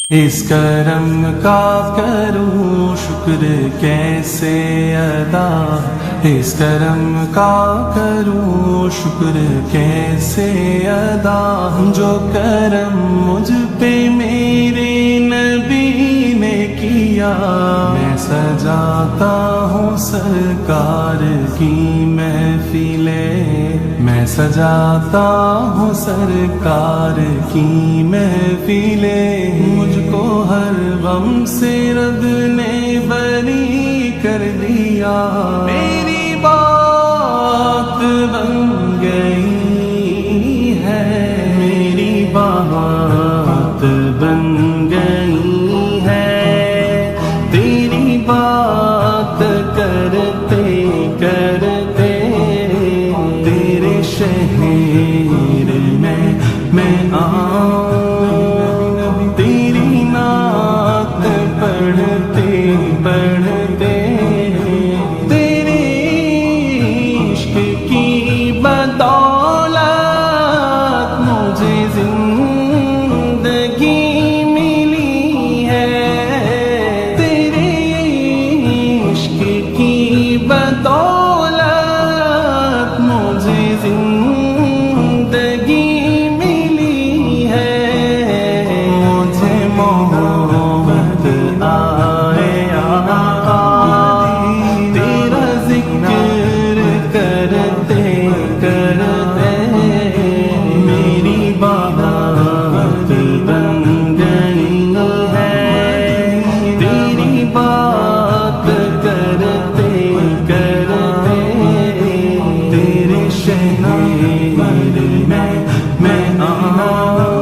اس کرم کا کروں شکر کیسے ادا، اس کرم کا کروں شکر کیسے ادا، جو کرم مجھ پہ میرے نبی نے کیا۔ میں سجاتا ہوں سرکار کی محفلیں، میں سجاتا ہوں سرکار کی محفلیں، مجھ کو ہر غم سے رب نے بری کر دیا۔ میری بات بن گئی ہے، میری بات بن گئی ہے، تیری بات کرتے کرتے تیرے شہر میں آؤں، تیری نعت پڑھتے پڑھتے تیرے عشق کی بدولت مجھے زندگی ملی ہے، تیرے عشق کی بدولت مجھے زندگی ملی ہے، مجھے محبت آئے تیرا ذکر کرتے کرتے، میری بات بن گئی ہے، تیری بات کرتے کرتے تیرے شہر میں آؤں۔